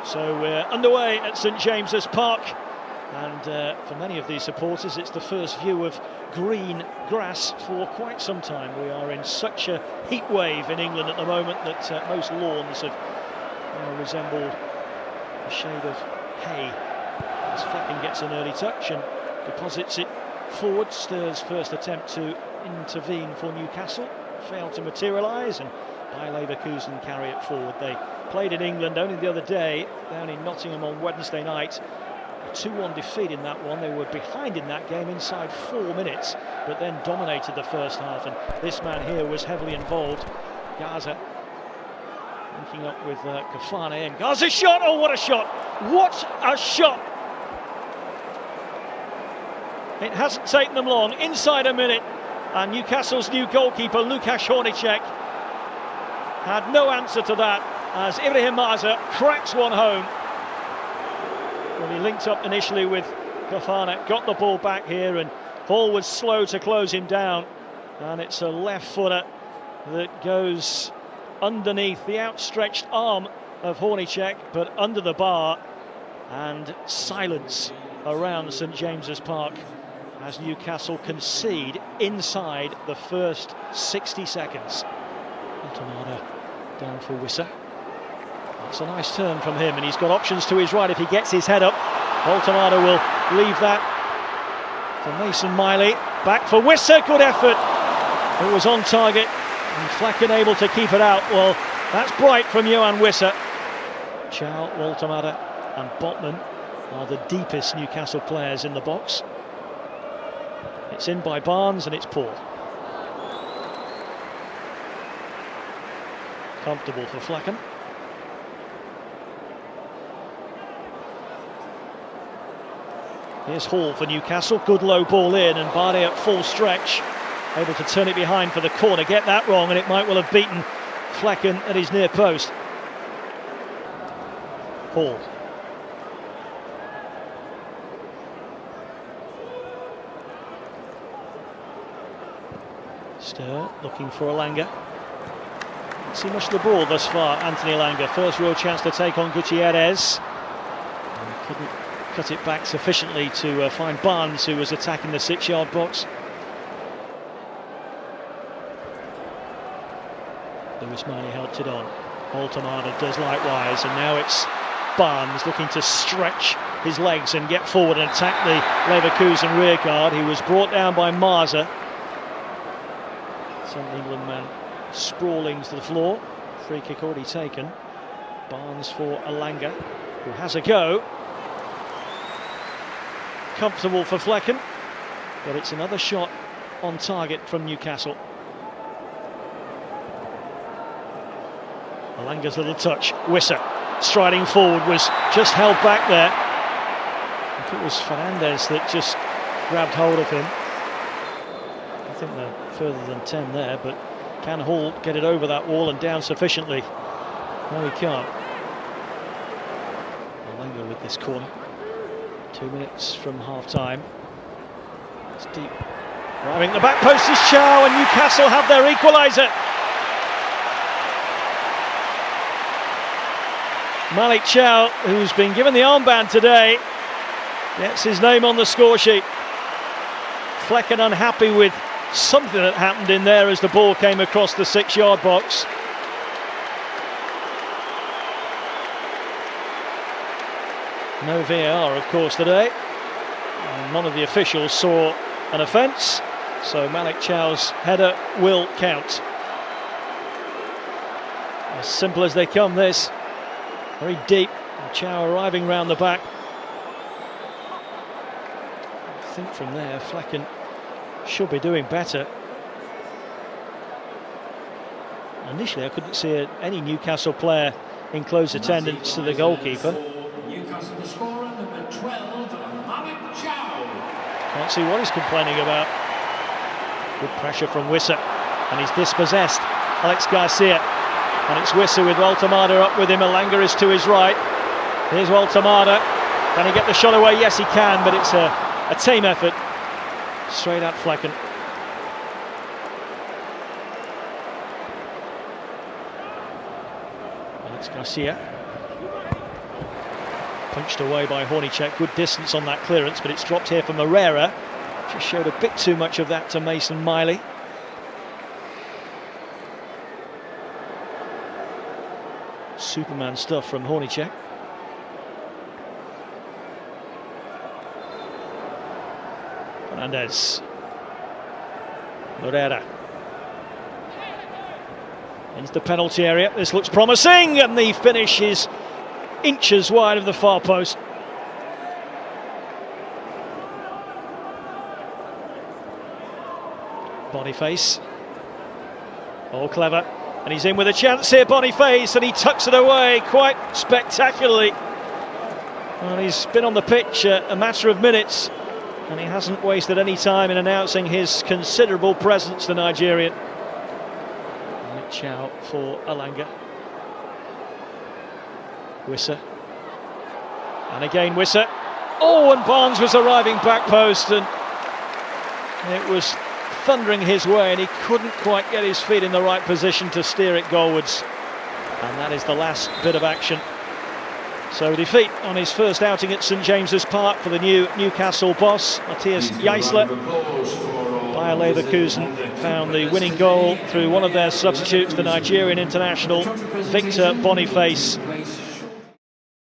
So we're underway at St James's Park, and for many of these supporters it's the first view of green grass for quite some time. We are in such a heat wave in England at the moment that most lawns have resemble a shade of hay. As Flecken gets an early touch and deposits it forward. Stur's first attempt to intervene for Newcastle failed to materialise, and Bayer Leverkusen carry it forward. They played in England only the other day down in Nottingham on Wednesday night. A 2-1 defeat in that one. They were behind in that game inside 4 minutes, but then dominated the first half, and this man here was heavily involved. Gaza linking up with Kafane, and Gaza's shot! Oh, what a shot! What a shot! It hasn't taken them long, inside a minute, and Newcastle's new goalkeeper, Lukasz Hornicek, had no answer to that as Ibrahim Maza cracks one home. Well, he linked up initially with Kafane, got the ball back here, and Hall was slow to close him down, and it's a left footer that goes underneath the outstretched arm of Hornicek, but under the bar, and silence around St James's Park as Newcastle concede inside the first 60 seconds. Altamada down for Wissa. That's a nice turn from him, and he's got options to his right if he gets his head up. Altamada will leave that for Mason Miley. Back for Wissa, good effort. It was on target, and Flecken able to keep it out. Well, that's bright from Johan Wissa. Chow, Altamada and Botman are the deepest Newcastle players in the box. It's in by Barnes, and it's Paul. Comfortable for Flecken. Here's Hall for Newcastle. Good low ball in, and Bardi at full stretch, able to turn it behind for the corner. Get that wrong, and it might well have beaten Flecken at his near post. Hall. Stur looking for Elanga. Can't see much of the ball thus far, Anthony Elanga. First real chance to take on Gutierrez. And couldn't cut it back sufficiently to find Barnes, who was attacking the 6-yard box. Lewis Miley helped it on. Altamada does likewise, and now it's Barnes looking to stretch his legs and get forward and attack the Leverkusen rear guard. He was brought down by Marza. Sent the England man sprawling to the floor. Free kick already taken. Barnes for Elanga, who has a go. Comfortable for Flecken, but it's another shot on target from Newcastle. Elanga's little touch. Wissa striding forward, was just held back there. I think it was Fernandez that just grabbed hold of him. I think they're further than 10 there, but can Hall get it over that wall and down sufficiently? No, he can't. Elanga with this corner. 2 minutes from half-time. It's deep. Driving the back post is Chow, and Newcastle have their equaliser. Malik Chow, who's been given the armband today, gets his name on the score sheet. Flecken unhappy with something that happened in there as the ball came across the 6-yard box. No VAR, of course, today. And none of the officials saw an offence, so Malik Chow's header will count. As simple as they come, this. Very deep, and Chow arriving round the back. I think from there, Flecken should be doing better. Initially, I couldn't see any Newcastle player in close attendance to the goalkeeper. Newcastle the scorer, number 12, Malik Chow. Can't see what he's complaining about. Good pressure from Wissa, and he's dispossessed Alex Garcia. And it's Wissa with Altamada up with him. Elanga is to his right. Here's Altamada. Can he get the shot away? Yes, he can, but it's a tame effort. Straight at Flecken. Alex Garcia. Punched away by Hornicek, good distance on that clearance, but it's dropped here from Herrera. Just showed a bit too much of that to Mason Miley. Superman stuff from Hornicek. Fernandez. Herrera. Into the penalty area. This looks promising, and the finish is inches wide of the far post. Boniface. Oh, clever. And he's in with a chance here, Boniface, and he tucks it away quite spectacularly. Well, he's been on the pitch a matter of minutes, and he hasn't wasted any time in announcing his considerable presence, the Nigerian. Chow for Alanga. Wissa. And again Wissa. Oh, and Barnes was arriving back post, and it was thundering his way, and he couldn't quite get his feet in the right position to steer it goalwards. And that is the last bit of action. So defeat on his first outing at St James's Park for the new Newcastle boss, Matthias Jaisler. Bayer Leverkusen found the winning goal through one of their substitutes, the Nigerian international Victor Boniface.